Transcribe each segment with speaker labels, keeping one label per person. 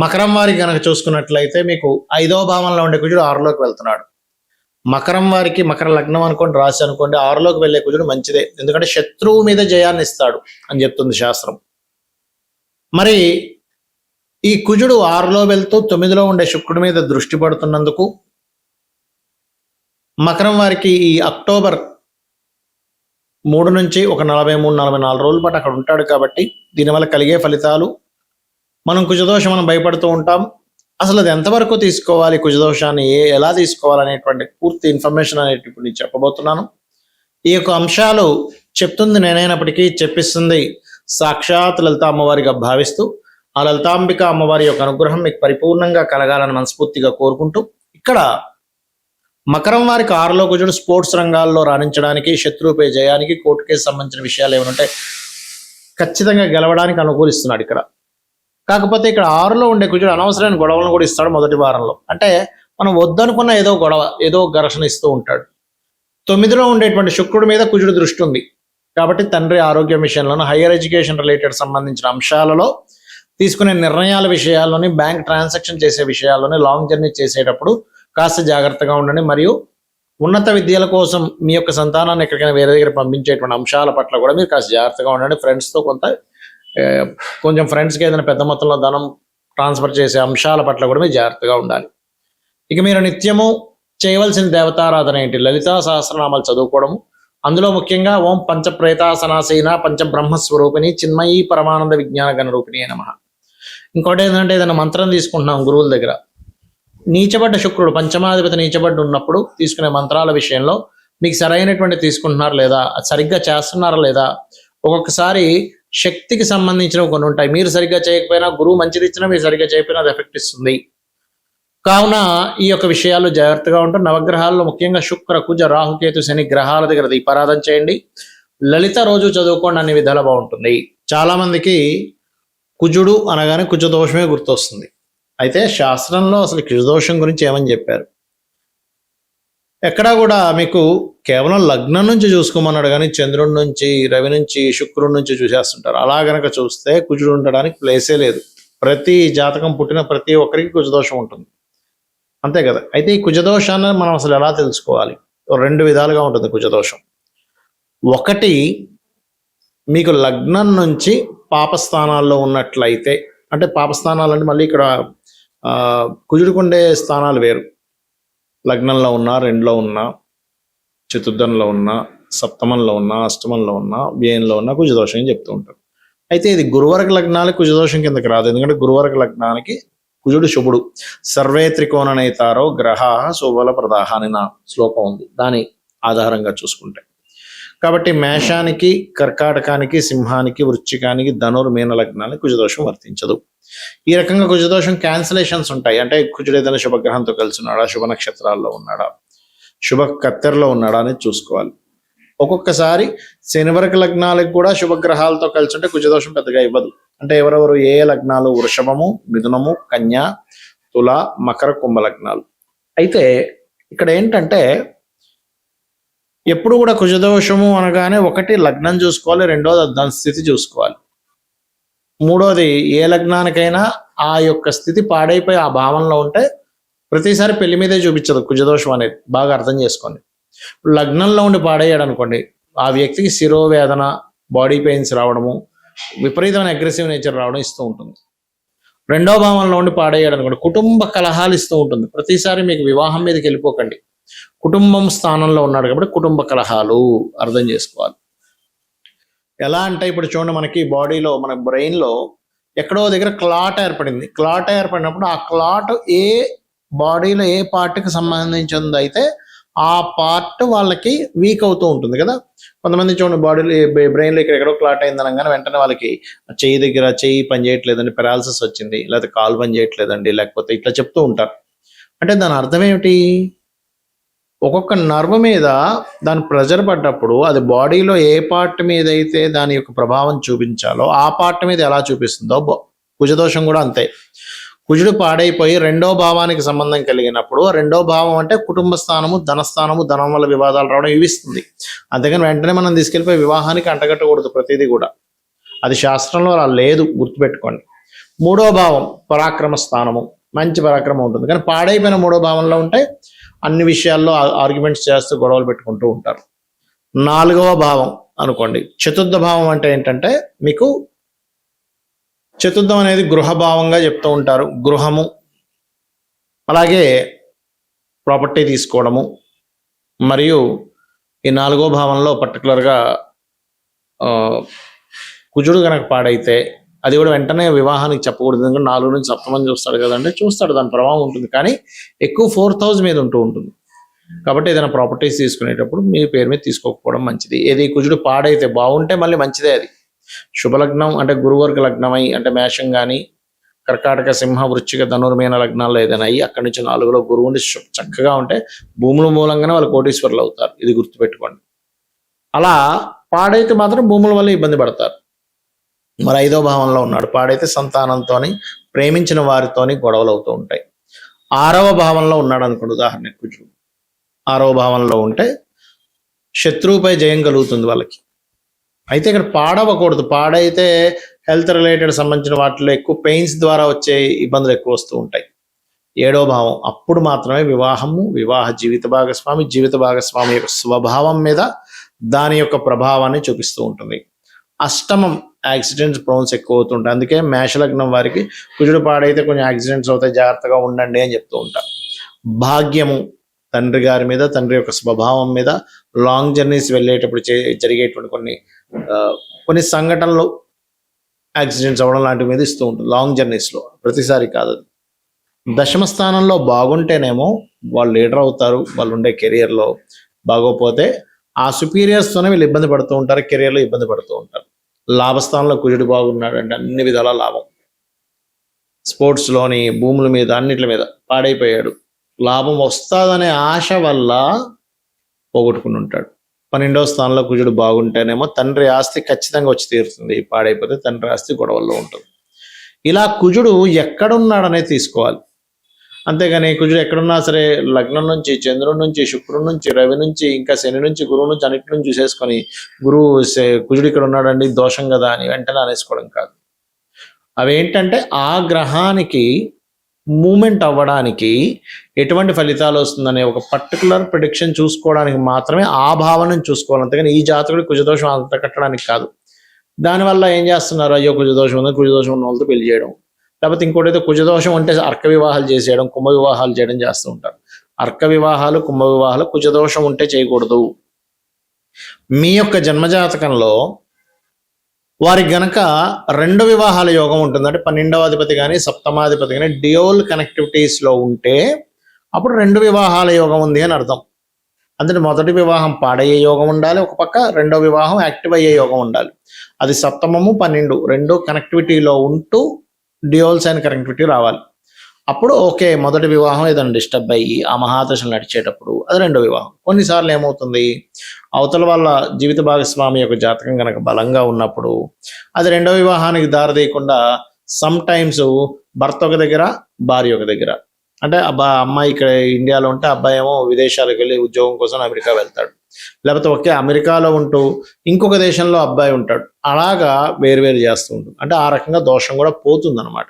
Speaker 1: మకరం వారికి కనుక చూసుకున్నట్లయితే మీకు 5వ భావంలో ఉండే కుజుడు 6లోకి వెళ్తున్నాడు. మకరం వారికి మకర లగ్నం అనుకోండి, రాశి అనుకోండి, 6లోకి వెళ్ళే కుజుడు మంచిదే. ఎందుకంటే శత్రువు మీద జయాన్ని ఇస్తాడు అని చెప్తుంది శాస్త్రం. మరి ఈ కుజుడు 6లో వెళ్తూ 9లో ఉండే శుక్రుడి మీద దృష్టి పడుతున్నందుకు మకరం వారికి ఈ అక్టోబర్ 3 నుంచి ఒక 43-44 రోజుల పాటు అక్కడ ఉంటాడు. కాబట్టి దీనివల్ల కలిగే ఫలితాలు, మనం కుజదోషం మనం భయపడుతూ ఉంటాం. అసలు అది ఎంతవరకు తీసుకోవాలి, కుజదోషాన్ని ఎలా తీసుకోవాలనేటువంటి పూర్తి ఇన్ఫర్మేషన్ అనేది ఇప్పుడు నేను చెప్పబోతున్నాను. ఈ యొక్క అంశాలు చెప్తుంది నేనైనప్పటికీ చెప్పిస్తుంది సాక్షాత్ లలిత అమ్మవారిగా భావిస్తూ, ఆ లలితాంబిక అమ్మవారి యొక్క అనుగ్రహం మీకు పరిపూర్ణంగా కలగాలని మనస్ఫూర్తిగా కోరుకుంటూ, ఇక్కడ మకరం వారికి 6లో కుజుడు స్పోర్ట్స్ రంగాల్లో రాణించడానికి, శత్రువుపై జయానికి, కోర్టు కేసు సంబంధించిన విషయాలు ఏమంటే ఖచ్చితంగా గెలవడానికి అనుకూలిస్తున్నాడు ఇక్కడ. కాకపోతే ఇక్కడ 6లో ఉండే కుజుడు అనవసరమైన గొడవలను కూడా ఇస్తాడు మొదటి వారంలో. అంటే మనం వద్దనుకున్న ఏదో గొడవ, ఏదో ఘర్షణ ఇస్తూ ఉంటాడు. 9లో ఉండేటువంటి శుక్రుడి మీద కుజుడు దృష్టి ఉంది కాబట్టి తండ్రి ఆరోగ్యం విషయంలోనూ, హైయర్ ఎడ్యుకేషన్ రిలేటెడ్ సంబంధించిన అంశాలలో, తీసుకునే నిర్ణయాల విషయాల్లోని, బ్యాంక్ ట్రాన్సాక్షన్ చేసే విషయాల్లోని, లాంగ్ జర్నీ చేసేటప్పుడు కాస్త జాగ్రత్తగా ఉండండి. మరియు ఉన్నత విద్యల కోసం మీ యొక్క సంతానాన్ని ఎక్కడికైనా వేరే దగ్గర పంపించేటువంటి అంశాల పట్ల కూడా మీరు కాస్త జాగ్రత్తగా ఉండండి. ఫ్రెండ్స్తో కొంచెం ఫ్రెండ్స్కి ఏదైనా పెద్ద మొత్తంలో ధనం ట్రాన్స్ఫర్ చేసే అంశాల పట్ల కూడా మీరు జాగ్రత్తగా ఉండాలి. ఇక మీరు నిత్యము చేయవలసిన దేవతారాధన ఏంటి? లలితా సహస్రనామాలు చదువుకోవడము. అందులో ముఖ్యంగా ఓం పంచప్రేతాసనాసీన పంచబ్రహ్మస్వరూపిణి చిన్మయీ పరమానంద విజ్ఞాన గణ రూపిణి నమః. ఇంకోటి ఏంటంటే ఏదైనా మంత్రం తీసుకుంటున్నాం గురువుల దగ్గర, నీచబడ్డ శుక్రుడు పంచమాధిపతి నీచబడ్డ ఉన్నప్పుడు తీసుకునే మంత్రాల విషయంలో మీకు సరైనటువంటి తీసుకుంటున్నారు లేదా, సరిగ్గా చేస్తున్నారా లేదా, ఒక్కొక్కసారి శక్తికి సంబంధించినవి కొన్ని ఉంటాయి. మీరు సరిగ్గా చేయకపోయినా, గురువు మంచిది ఇచ్చినా మీరు సరిగ్గా చేయకపోయినా అది ఎఫెక్ట్ ఇస్తుంది. కావున ఈ యొక్క విషయాలు జాగ్రత్తగా ఉంటారు. నవగ్రహాల్లో ముఖ్యంగా శుక్ర, కుజ, రాహుకేతు, శని గ్రహాల దగ్గర దీపారాధన చేయండి. లలిత రోజు చదువుకోండి, అన్ని విధాలు బాగుంటుంది. చాలా మందికి కుజుడు అనగానే కుజదోషమే గుర్తొస్తుంది. అయితే శాస్త్రంలో అసలు కుజదోషం గురించి ఏమని చెప్పారు? ఎక్కడా కూడా మీకు కేవలం లగ్నం నుంచి చూసుకోమన్నాడు కానీ చంద్రుడి నుంచి, రవి నుంచి, శుక్రుడి నుంచి చూసేస్తుంటారు. అలా గనక చూస్తే కుజుడు ఉండడానికి ప్లేసే లేదు. ప్రతి జాతకం పుట్టిన ప్రతి ఒక్కరికి కుజదోషం ఉంటుంది, అంతే కదా. అయితే ఈ కుజదోషాన్ని మనం అసలు ఎలా తెలుసుకోవాలి? 2 విధాలుగా ఉంటుంది కుజదోషం. ఒకటి, మీకు లగ్నం నుంచి పాపస్థానాల్లో ఉన్నట్లయితే, అంటే పాపస్థానాలు అంటే మళ్ళీ ఇక్కడ కుజుడుకుండే స్థానాలు వేరు. లగ్నంలో ఉన్నా, 2లో ఉన్నా, చతుర్థంలో ఉన్నా, సప్తమంలో ఉన్నా, అష్టమంలో ఉన్నా, వ్యయంలో ఉన్నా కుజదోషం అని చెప్తూ ఉంటారు. అయితే ఇది గురువర్గ లగ్నానికి కుజదోషం కిందకి రాదు. ఎందుకంటే గురువర్గ లగ్నానికి కుజుడు శుభుడు. సర్వే త్రికోణనైతారో గ్రహ శుభల ప్రదాహ అని నా శ్లోకం ఉంది, దాని ఆధారంగా చూసుకుంటే. కాబట్టి మేషానికి, కర్కాటకానికి, సింహానికి, వృశ్చికానికి, మీన లగ్నానికి కుజదోషం వర్తించదు. ఈ రకంగా కుజదోషం క్యాన్సిలేషన్స్ ఉంటాయి. అంటే కుజుడు ఏదైనా శుభగ్రహంతో కలిసి ఉన్నాడా, శుభ నక్షత్రాల్లో ఉన్నాడా, శుభ కత్తెరలో ఉన్నాడా అనేది చూసుకోవాలి. ఒక్కొక్కసారి శనివర్గ లగ్నాలకు కూడా శుభగ్రహాలతో కలిసి ఉంటే కుజదోషం పెద్దగా ఇవ్వదు. అంటే ఎవరెవరు ఏ లగ్నాలు? వృషభము, మిథునము, కన్య, తుల, మకర, కుంభ లగ్నాలు. అయితే ఇక్కడ ఏంటంటే ఎప్పుడు కూడా కుజదోషము అనగానే ఒకటి లగ్నం చూసుకోవాలి, రెండోది దాని స్థితి చూసుకోవాలి, మూడోది ఏ లగ్నానికైనా ఆ యొక్క స్థితి పాడైపోయి ఆ భావంలో ఉంటే ప్రతిసారి పెళ్లి మీదే చూపించదు కుజదోషం అనేది. బాగా అర్థం చేసుకోండి. లగ్నంలో ఉండి పాడయ్యాడు అనుకోండి, ఆ వ్యక్తికి శిరోవేదన, బాడీ పెయిన్స్ రావడము, విపరీతమైన అగ్రెసివ్ నేచర్ రావడం ఇస్తూ ఉంటుంది. 2వ భావంలో ఉండి పాడయ్యాడు అనుకోండి, కుటుంబ కలహాలు ఇస్తూ ఉంటుంది. ప్రతిసారి మీకు వివాహం మీదకి వెళ్ళిపోకండి, కుటుంబం స్థానంలో ఉన్నాడు కాబట్టి కుటుంబ కలహాలు అర్థం చేసుకోవాలి. ఎలా అంటే ఇప్పుడు చూడండి, మనకి బాడీలో, మన బ్రెయిన్లో ఎక్కడో దగ్గర క్లాట్ ఏర్పడింది. క్లాట్ ఏర్పడినప్పుడు ఆ క్లాట్ ఏ బాడీలో ఏ పార్ట్కి సంబంధించింది అయితే ఆ పార్ట్ వాళ్ళకి వీక్ అవుతూ ఉంటుంది కదా. కొంతమంది చూడండి బాడీలో, బ్రెయిన్లో ఇక్కడ ఎక్కడో క్లాట్ అయింది అనగానే వెంటనే వాళ్ళకి చెయ్యి దగ్గర చెయ్యి పని చేయట్లేదండి, పెరాలసిస్ వచ్చింది, లేకపోతే కాలు పని చేయట్లేదండి, లేకపోతే ఇట్లా చెప్తూ ఉంటారు. అంటే దాని అర్థం ఏమిటి? ఒక్కొక్క నర్వ్ మీద దాని ప్రెజర్ పడ్డప్పుడు అది బాడీలో ఏ పార్ట్ మీద అయితే దాని యొక్క ప్రభావం చూపించాలో ఆ పార్ట్ మీద ఎలా చూపిస్తుందో కుజదోషం కూడా అంతే. కుజుడు పాడైపోయి 2వ భావానికి సంబంధం కలిగినప్పుడు, 2వ భావం అంటే కుటుంబ స్థానము, ధనస్థానము, ధనం వల్ల వివాదాలు రావడం ఇవిస్తుంది. అంతేగాని వెంటనే మనం తీసుకెళ్ళిపోయి వివాహానికి అంటగట్టకూడదు ప్రతిదీ కూడా. అది శాస్త్రంలో అలా లేదు, గుర్తుపెట్టుకోండి. మూడో భావం పరాక్రమ స్థానము, మంచి పరాక్రమం ఉంటుంది. కానీ పాడైపోయిన మూడో భావంలో ఉంటే అన్ని విషయాల్లో ఆర్గ్యుమెంట్స్ చేస్తూ గొడవలు పెట్టుకుంటూ ఉంటారు. నాలుగవ భావం అనుకోండి. చతుర్థ భావం అంటే ఏంటంటే మీకు చతుర్థం అనేది గృహభావంగా చెప్తూ ఉంటారు. గృహము, అలాగే ప్రాపర్టీ తీసుకోవడము, మరియు ఈ నాలుగో భావంలో పర్టికులర్గా కుజుడు కనుక పాడైతే అది కూడా వెంటనే వివాహానికి చెప్పకూడదు. ఎందుకంటే 4 నుంచి సప్తమని చూస్తాడు కదండి, చూస్తాడు, దాని ప్రభావం ఉంటుంది. కానీ ఎక్కువ 4th హౌస్ మీద ఉంటుంది. కాబట్టి ఏదైనా ప్రాపర్టీస్ తీసుకునేటప్పుడు మీ పేరు మీద తీసుకోకపోవడం మంచిది. ఏది కుజుడు పాడైతే బాగుంటే మళ్ళీ మంచిదే. అది శుభలగ్నం అంటే గురువర్గ లగ్నమై అంటే మేషం కానీ కర్కాటక సింహ వృశ్చిక ధనుర్మీన లగ్నాల్లో ఏదైనా అయ్యి అక్కడి నుంచి 4లో గురువు ఉండి చక్కగా ఉంటే భూముల మూలంగానే వాళ్ళు కోటీశ్వరులు అవుతారు. ఇది గుర్తుపెట్టుకోండి. అలా పాడైతే మాత్రం భూముల వల్ల ఇబ్బంది పడతారు. మరి 5వ భావంలో ఉన్నాడు, పాడైతే సంతానంతో ప్రేమించిన వారితోని గొడవలు అవుతూ ఉంటాయి. 6వ భావంలో ఉన్నాడు అనుకోండి, ఉదాహరణకు కుజుడు 6వ భావంలో ఉంటే శత్రువుపై జయం కలుగుతుంది వాళ్ళకి. అయితే ఇక్కడ పాడవకూడదు. పాడైతే హెల్త్ రిలేటెడ్ సంబంధించిన వాటిలో ఎక్కువ పెయిన్స్ ద్వారా వచ్చే ఇబ్బందులు ఎక్కువ వస్తూ ఉంటాయి. 7వ భావం అప్పుడు మాత్రమే వివాహము, వివాహ జీవిత భాగస్వామి యొక్క స్వభావం మీద దాని యొక్క ప్రభావాన్ని చూపిస్తూ ఉంటుంది. అష్టమం యాక్సిడెంట్స్ ప్రోన్స్ ఎక్కువ అవుతుంటాయి. అందుకే మేషలగ్నం వారికి కుజుడు పాడైతే కొంచెం యాక్సిడెంట్స్ అవుతాయి, జాగ్రత్తగా ఉండండి అని చెప్తూ ఉంటారు. భాగ్యము తండ్రి గారి మీద, తండ్రి యొక్క స్వభావం మీద, లాంగ్ జర్నీస్ వెళ్ళేటప్పుడు జరిగేటువంటి కొన్ని సంఘటనలు యాక్సిడెంట్స్ అవ్వడం లాంటివి మీద ఇస్తూ ఉంటుంది లాంగ్ జర్నీస్లో, ప్రతిసారి కాదు. దశమ స్థానంలో బాగుంటేనేమో వాళ్ళు లీడర్ అవుతారు, వాళ్ళు ఉండే కెరియర్లో. బాగోపోతే ఆ సుపీరియర్స్తోనే వీళ్ళు ఇబ్బంది పడుతూ ఉంటారు, కెరియర్లో ఇబ్బంది పడుతూ ఉంటారు. లాభస్థానంలో కుజుడు బాగున్నాడు అంటే అన్ని విధాల లాభం. స్పోర్ట్స్లోని, భూముల మీద, అన్నిటి మీద పాడైపోయాడు, లాభం వస్తుందనే ఆశ వల్ల పోగొట్టుకుని ఉంటాడు. 12వ స్థానంలో కుజుడు బాగుంటేనేమో తండ్రి ఆస్తి ఖచ్చితంగా వచ్చి తీరుతుంది, పాడైపోతే తండ్రి ఆస్తి గొడవల్లో ఉంటుంది. ఇలా కుజుడు ఎక్కడున్నాడనేది తీసుకోవాలి. అంతేగాని కుజుడు ఎక్కడున్నా సరే లగ్నం నుంచి, చంద్రుడి నుంచి, శుక్రుడి నుంచి, రవి నుంచి, ఇంకా శని నుంచి, గురువు నుంచి, అన్నిటి నుంచి చూసేసుకొని కుజుడు ఇక్కడ ఉన్నాడండి దోషం కదా అని వెంటనే అనేసుకోవడం కాదు. అవేంటంటే ఆ గ్రహానికి మూమెంట్ అవ్వడానికి ఎటువంటి ఫలితాలు వస్తుందనే ఒక పర్టికులర్ ప్రిడిక్షన్ చూసుకోవడానికి మాత్రమే ఆ భావనను చూసుకోవాలి. అంతేగాని ఈ జాతకుడి కుజదోషం అంత కట్టడానికి కాదు. దానివల్ల ఏం చేస్తున్నారు, అయ్యో కుజదోషం ఉంది, కుజదోషం ఉన్న వాళ్ళతో పెళ్లి చేయడం, లేకపోతే ఇంకోటి అయితే కుజదోషం ఉంటే అర్క వివాహాలు చేసేయడం, కుంభ వివాహాలు చేయడం చేస్తూ ఉంటారు. అర్క వివాహాలు, కుంభ వివాహాలు కుజదోషం ఉంటే చేయకూడదు. మీ యొక్క జన్మజాతకంలో వారికి గనక 2 వివాహాల యోగం ఉంటుంది, అంటే 12వ అధిపతి కానీ 7వ కానీ డ్యూయల్ కనెక్టివిటీస్లో ఉంటే అప్పుడు 2 వివాహాల యోగం ఉంది అని అర్థం. అంటే మొదటి వివాహం పాడయ్యే యోగం ఉండాలి ఒక పక్క, 2వ వివాహం యాక్టివ్ అయ్యే యోగం ఉండాలి. అది 7ము 12 2 కనెక్టివిటీలో ఉంటూ డ్యూయల్ సైన్ కనెక్టివిటీ రావాలి. అప్పుడు ఓకే, మొదటి వివాహం ఏదైనా డిస్టర్బ్ అయ్యి ఆ మహాదశలు నడిచేటప్పుడు అది 2వ వివాహం. కొన్నిసార్లు ఏమవుతుంది, అవతల వాళ్ళ జీవిత భాగస్వామి యొక్క జాతకం కనుక బలంగా ఉన్నప్పుడు అది 2వ వివాహానికి దారితీయకుండా సమ్ టైమ్స్ భర్త ఒక దగ్గర, భార్య ఒక దగ్గర. అంటే అమ్మాయి ఇక్కడ ఇండియాలో ఉంటే అబ్బాయి ఏమో విదేశాలకు వెళ్ళి ఉద్యోగం కోసం అమెరికా వెళ్తాడు, లేకపోతే ఒకే అమెరికాలో ఉంటూ ఇంకొక దేశంలో అబ్బాయి ఉంటాడు. అలాగా వేరువేరు చేస్తూ ఉంటుంది. అంటే ఆ రకంగా దోషం కూడా పోతుంది అనమాట.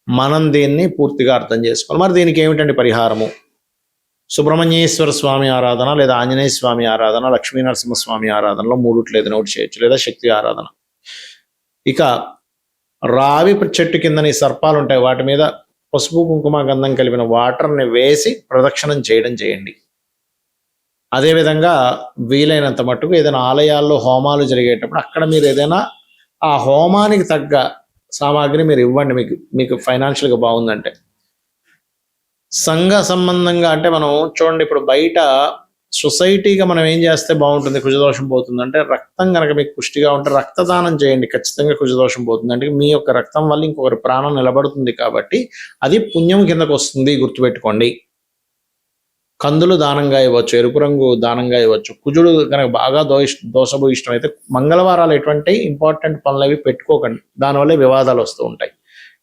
Speaker 1: మనం దీన్ని పూర్తిగా అర్థం చేసుకోవాలి. మరి దీనికి ఏమిటండి పరిహారము? సుబ్రహ్మణ్యేశ్వర స్వామి ఆరాధన, లేదా ఆంజనేయ స్వామి ఆరాధన, లక్ష్మీ నరసింహస్వామి ఆరాధనలో 3 ఏదైనా ఒకటి చేయొచ్చు, లేదా శక్తి ఆరాధన. ఇక రావి చెట్టు కిందని సర్పాలు ఉంటాయి, వాటి మీద పసుపు కుంకుమ గంధం కలిపిన వాటర్ని వేసి ప్రదక్షిణం చేయండి. అదేవిధంగా వీలైనంత మట్టుకు ఏదైనా ఆలయాల్లో హోమాలు జరిగేటప్పుడు అక్కడ మీరు ఏదైనా ఆ హోమానికి తగ్గ సామాగ్రి మీరు ఇవ్వండి. మీకు ఫైనాన్షియల్గా బాగుందంటే. సంఘ సంబంధంగా అంటే మనం చూడండి, ఇప్పుడు బయట సొసైటీగా మనం ఏం చేస్తే బాగుంటుంది, కుజదోషం పోతుంది అంటే రక్తం కనుక మీకు పుష్టిగా ఉంటే రక్తదానం చేయండి, ఖచ్చితంగా కుజదోషం పోతుంది. అంటే మీ యొక్క రక్తం వల్ల ఇంకొకరి ప్రాణం నిలబడుతుంది కాబట్టి అది పుణ్యం కిందకు వస్తుంది, గుర్తుపెట్టుకోండి. కందులు దానంగా ఇవ్వచ్చు, ఎరుపు రంగు దానంగా ఇవ్వచ్చు. కుజుడు కనుక బాగా దోషభూయిష్టం అయితే మంగళవారాలు ఎటువంటి ఇంపార్టెంట్ పనులు అవి పెట్టుకోకండి, దానివల్ల వివాదాలు వస్తూ ఉంటాయి.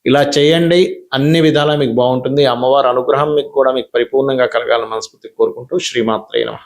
Speaker 1: ఇలా చేయండి, అన్ని విధాలా మీకు బాగుంటుంది. అమ్మవారి అనుగ్రహం మీకు పరిపూర్ణంగా కలగాలని మనస్ఫూర్తిగా కోరుకుంటూ శ్రీమాత్రే నమః.